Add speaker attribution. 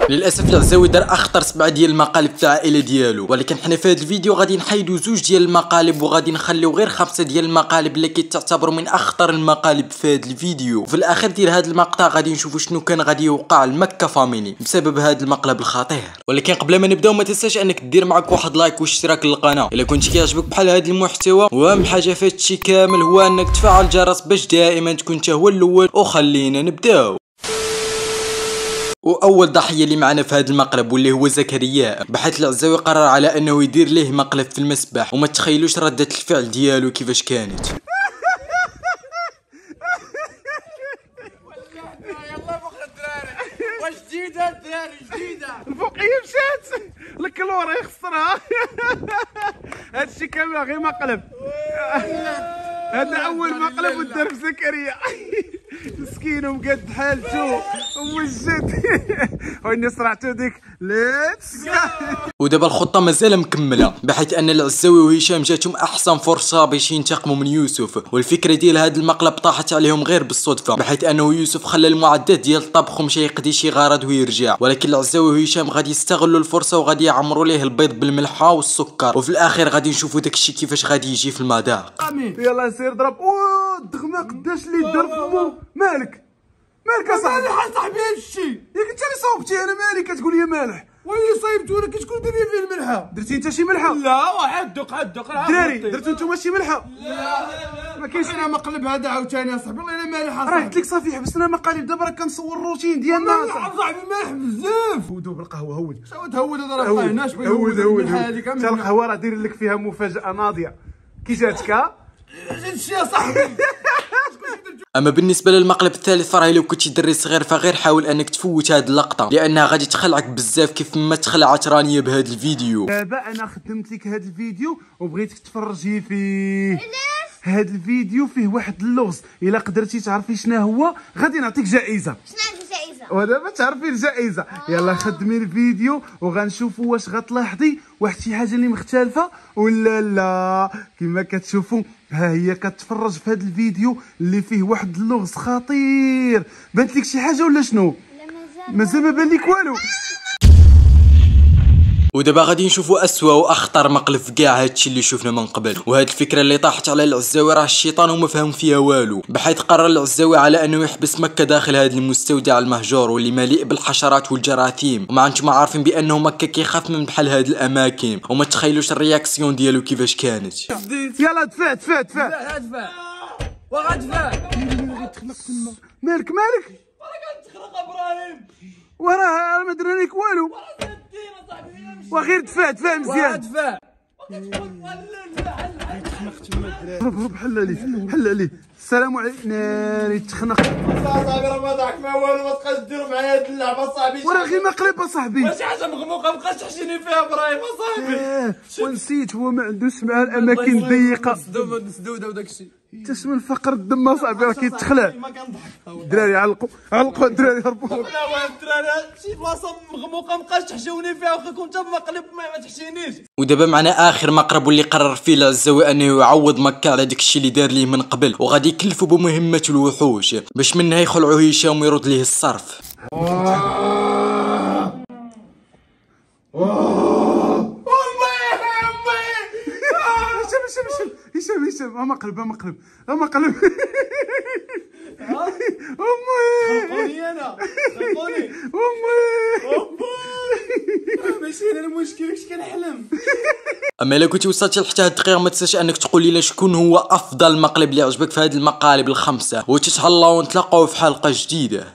Speaker 1: للاسف العزاوي دار اخطر 7 ديال المقالب في العائله ديالو، ولكن حنا في هذا الفيديو غادي نحيدو 2 ديال المقالب وغادي نخليو غير 5 ديال المقالب اللي كيتعتبروا من اخطر المقالب في هذا الفيديو. وفي الاخر ديال هذا المقطع غادي نشوفوا شنو كان غادي يوقع لمكة فاميلي بسبب هذا المقلب الخطير. ولكن قبل ما نبداو ما تنساش انك دير معك واحد لايك واشتراك للقناه الا كنت كيعجبك بحال هذا المحتوى، واهم حاجه في هذا الشيء كامل هو انك تفعل الجرس باش دائما تكون انت هو الاول. وخلينا نبداو. واول ضحيه اللي معنا في هذا المقلب واللي هو زكريا، بحيث العزاوي قرر على انه يدير ليه مقلب في المسبح، وما تخيلوش ردة الفعل ديالو كيفاش كانت.
Speaker 2: يلا فوق الدراري، واش جديده الدراري جديده،
Speaker 3: الفوقيه مشات الكلوره يخسرها. هادشي كامل غير مقلب. هذا اول مقلب ودار في زكريا. مسكين ومقاد حالته ومجد. واني صرعتو ديك ليتس.
Speaker 1: ودابا الخطه مازال مكمله، بحيث ان العزاوي وهشام جاتهم احسن فرصه باش ينتقموا من يوسف، والفكره ديال هذا المقلب طاحت عليهم غير بالصدفه، بحيث انه يوسف خلى المعدات ديال الطبخ ومشى يقضي شي غرض ويرجع، ولكن العزاوي وهشام غادي يستغلوا الفرصه وغادي يعمروا ليه البيض بالملحه والسكر، وفي الاخير غادي نشوفوا داكشي كيفاش غادي يجي في المذاق.
Speaker 3: يلا سير ضرب. اوه الدغمه قداش اللي دار فمو. مالك اصاحبي؟
Speaker 2: مالح اصاحبي هادشي،
Speaker 3: ياك انت اللي صوبتي. انا مالي كتقول لي مالح؟
Speaker 2: وين صايبتو لك شكون دار لي فيه الملحه؟
Speaker 3: درتي انت شي ملحه؟
Speaker 2: لا واحد دوق
Speaker 3: دراري درتو نتوما شي ملحه؟ ما كاينش.
Speaker 2: انا مقلب هذا عاوتاني اصاحبي والله الا مالح
Speaker 3: راه
Speaker 2: اصاحبي.
Speaker 3: قلت لك صافي حبسنا مقالب، دابا راه كنصور الروتين ديالنا.
Speaker 2: صاحبي مالح بزاف.
Speaker 3: هودو بالقهوه. هود
Speaker 2: شنو تهود هذا راه فاهناش بغي
Speaker 3: هود
Speaker 2: هذه
Speaker 3: حتى
Speaker 2: كامل.
Speaker 3: القهوه راه داير لك فيها مفاجاه ناضيه. كي جاتك؟
Speaker 2: هادشي يا صاحبي.
Speaker 1: اما بالنسبه للمقلب الثالث فراه لو كنتي دري صغير فغير حاول انك تفوت هذه اللقطه، لانها غادي تخلعك بزاف كيف ما تخلعت رانيا بهذا الفيديو.
Speaker 3: دابا انا خدمت لك هذا الفيديو وبغيتك تفرجي فيه. هذا الفيديو فيه واحد اللغز، الا قدرتي تعرفي شنو هو غادي نعطيك جائزه.
Speaker 4: شنو الجائزة؟
Speaker 3: ودابا تعرفي الجائزه. يلا خدمي الفيديو وغنشوفوا واش غتلاحظي واحد شي حاجه اللي مختلفه ولا لا. كما كتشوفوا ها هي كتفرج في هذا الفيديو اللي فيه واحد اللغز خطير. بانت لك شي حاجه ولا شنو؟ مازال ما بان لك والو.
Speaker 1: ودابا غادي نشوفوا اسوأ واخطر مقلب في كاع هادشي اللي شفنا من قبل، وهاد الفكره اللي طاحت على العزاوي راه الشيطان وما فهم فيها والو، بحيث قرر العزاوي على انه يحبس مكة داخل هذا المستودع المهجور واللي مليء بالحشرات والجراثيم، وما انتم عارفين بانه مكة كيخاف من بحال هاد الاماكن، وما تخيلوش الرياكسيون ديالو كيفاش كانت.
Speaker 3: يلا دفع دفع دفع.
Speaker 2: دفع وغدفع.
Speaker 3: مالك
Speaker 2: راه كنتخرق ابراهيم
Speaker 3: وراه ما درنا لك والو. وغير دفع مزيان.
Speaker 2: دفع.
Speaker 3: هرب حل لي. السلام عليكم. ناري تخنق
Speaker 2: صاحبي راه ما ضحك ما والو، ما تبقاش ديروا معايا هاد اللعبه صاحبي.
Speaker 3: وراه غير مقلب اصاحبي.
Speaker 2: واش حاجه مغموقه مابقاش تحشيني فيها ابراهيم اصاحبي.
Speaker 3: ونسيت هو ما عندوش مع الاماكن ضيقه.
Speaker 2: مسدوده وداكشي.
Speaker 3: انت من فقر الدم اصاحبي راه كيتخلع.
Speaker 2: ما كنضحك.
Speaker 3: دراري علقوا الدراري هربوا.
Speaker 2: لا واه الدراري شي بلاصه مغموقه مابقاش تحشوني فيها، واخا كنت مقلب ما تحشينيش.
Speaker 1: ودابا معنا اخر مقرب واللي قرر فيه العزاوي انه يعوض مكة على داكشي اللي دار ليه من قبل، وغادي يكلفوا بمهمه الوحوش باش منها يخلعوا هشام ويرد ليه الصرف.
Speaker 3: هشام مقلب امي.
Speaker 2: خلقوني انا امي. ماشي انا المشكل، واش كنحلم.
Speaker 1: اما الا كنتي وصلتي لحتى هاد الدقيقه ما تنساش انك تقول لي شكون هو افضل مقلب اللي عجبك في هاد المقالب الخمسه، وتتهلاو ونتلاقاو في حلقه جديده.